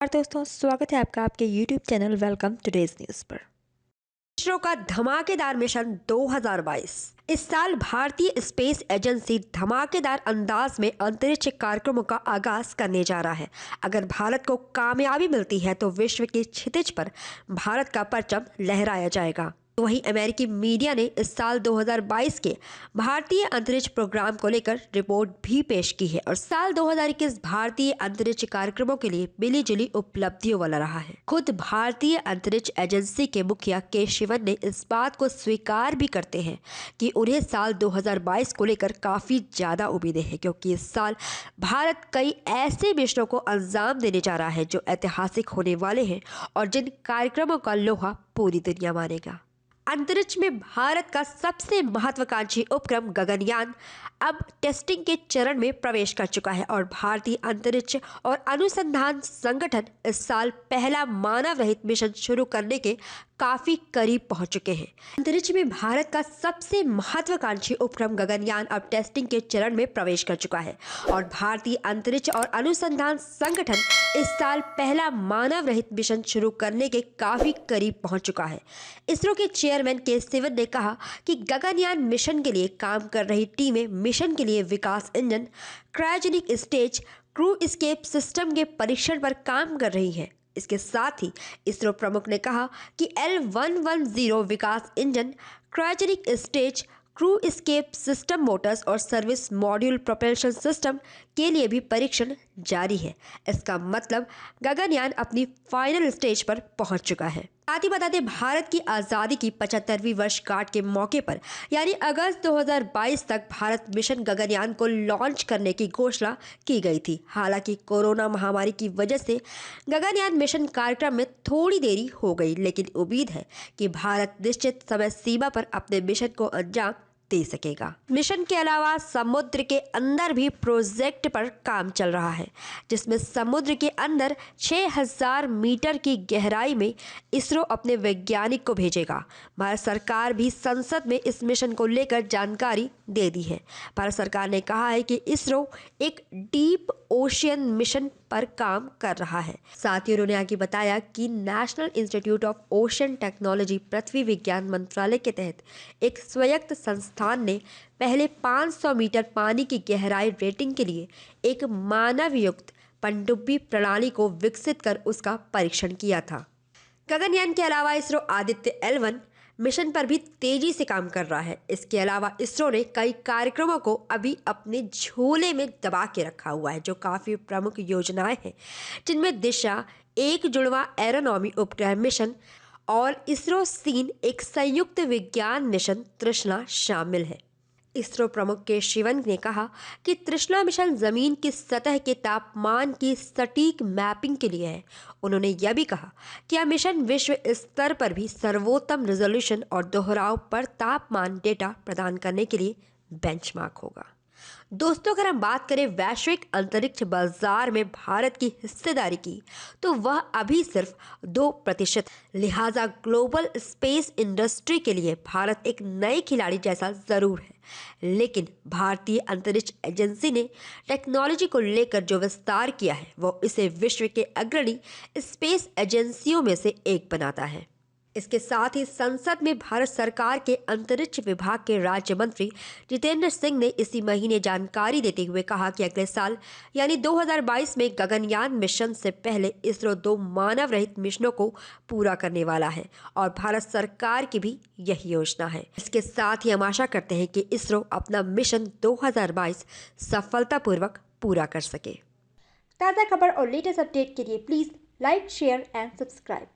और दोस्तों स्वागत है आपका आपके YouTube channel welcome today's news पर। इसरो का धमाकेदार मिशन 2022। इस साल भारतीय स्पेस एजेंसी धमाकेदार अंदाज में अंतरिक्ष कार्यक्रमों का आगाज करने जा रहा है। अगर भारत को कामयाबी मिलती है तो विश्व की क्षितिज पर भारत का परचम लहराया जाएगा। वहीं अमेरिकी मीडिया ने इस साल 2022 के भारतीय अंतरिक्ष प्रोग्राम को लेकर रिपोर्ट भी पेश की है और साल 2021 भारतीय अंतरिक्ष कार्यक्रमों के लिए मिली जुली उपलब्धियों वाला रहा है। खुद भारतीय अंतरिक्ष एजेंसी के मुखिया के शिवन ने इस बात को स्वीकार भी करते हैं कि उन्हें साल 2022 को लेकर काफी ज्यादा उम्मीदें हैं, क्योंकि इस साल भारत कई ऐसे मिशनों को अंजाम देने जा रहा है जो ऐतिहासिक होने वाले हैं और जिन कार्यक्रमों का लोहा पूरी दुनिया मानेगा। अंतरिक्ष में भारत का सबसे महत्वाकांक्षी उपक्रम गगनयान अब टेस्टिंग के चरण में प्रवेश कर चुका है और भारतीय अंतरिक्ष और अनुसंधान संगठन इस साल पहला मानव रहित मिशन शुरू करने के काफी करीब पहुंच चुके हैं। अंतरिक्ष में भारत का सबसे महत्वाकांक्षी उपक्रम गगनयान अब टेस्टिंग के चरण में प्रवेश कर चुका है और भारतीय अंतरिक्ष और अनुसंधान संगठन इस साल पहला मानव रहित मिशन शुरू करने के काफी करीब पहुंच चुका है। इसरो के चेयरमैन के सिवन ने कहा कि गगनयान मिशन के लिए काम कर रही टीमें मिशन के लिए Vikas engine, cryogenic stage, crew escape system के परीक्षण पर काम कर रही है। इसके साथ ही इसरो प्रमुख ने कहा कि L110 Vikas engine, cryogenic stage, crew escape system, motors और सर्विस मॉड्यूल प्रोपल्शन सिस्टम के लिए भी परीक्षण जारी है। इसका मतलब गगनयान अपनी फाइनल स्टेज पर पहुंच चुका है। साथ ही बता दें, भारत की आज़ादी की 75वीं वर्षगांठ के मौके पर यानी अगस्त 2022 तक भारत मिशन गगनयान को लॉन्च करने की घोषणा की गई थी। हालांकि कोरोना महामारी की वजह से गगनयान मिशन कार्यक्रम में थोड़ी देरी हो गई, लेकिन उम्मीद है कि भारत निश्चित समय सीमा पर अपने मिशन को अंजाम दे सकेगा। मिशन के अलावा समुद्र के अंदर भी प्रोजेक्ट पर काम चल रहा है, जिसमें समुद्र के अंदर 6000 मीटर की गहराई में इसरो अपने वैज्ञानिक को भेजेगा। भारत सरकार भी संसद में इस मिशन को लेकर जानकारी दे दी है। भारत सरकार ने कहा है कि इसरो एक डीप ओशियन मिशन पर काम कर रहा है। साथ ही उन्होंने आगे बताया कि national institute of ocean technology पृथ्वी विज्ञान मंत्रालय के तहत एक स्वायत्त संस्थान ने पहले 500 मीटर पानी की गहराई रेटिंग के लिए एक मानवयुक्त पनडुब्बी प्रणाली को विकसित कर उसका परीक्षण किया था। गगनयान के अलावा इसरो आदित्य L1 मिशन पर भी तेजी से काम कर रहा है। इसके अलावा इसरो ने कई कार्यक्रमों को अभी अपने झोले में दबा के रखा हुआ है, जो काफ़ी प्रमुख योजनाएं हैं, जिनमें दिशा, एक जुड़वा एरोनॉमी उपग्रह मिशन और इसरो सीन एक संयुक्त विज्ञान मिशन तृष्णा शामिल है। इसरो प्रमुख के शिवन ने कहा कि तृष्णा मिशन जमीन की सतह के तापमान की सटीक मैपिंग के लिए है। उन्होंने यह भी कहा कि यह मिशन विश्व स्तर पर भी सर्वोत्तम रिजोल्यूशन और दोहराव पर तापमान डेटा प्रदान करने के लिए बेंचमार्क होगा। दोस्तों, अगर हम बात करें वैश्विक अंतरिक्ष बाजार में भारत की हिस्सेदारी की, तो वह अभी सिर्फ 2%। लिहाजा ग्लोबल स्पेस इंडस्ट्री के लिए भारत एक नए खिलाड़ी जैसा जरूर है, लेकिन भारतीय अंतरिक्ष एजेंसी ने टेक्नोलॉजी को लेकर जो विस्तार किया है वो इसे विश्व के अग्रणी स्पेस एजेंसियों में से एक बनाता है। इसके साथ ही संसद में भारत सरकार के अंतरिक्ष विभाग के राज्य मंत्री जितेंद्र सिंह ने इसी महीने जानकारी देते हुए कहा कि अगले साल यानी 2022 में गगनयान मिशन से पहले इसरो 2 मानव रहित मिशनों को पूरा करने वाला है और भारत सरकार की भी यही योजना है। इसके साथ ही हम आशा करते हैं कि इसरो अपना मिशन 2022 सफलतापूर्वक पूरा कर सके। ताज़ा खबर और लेटेस्ट अपडेट के लिए please like, share and subscribe.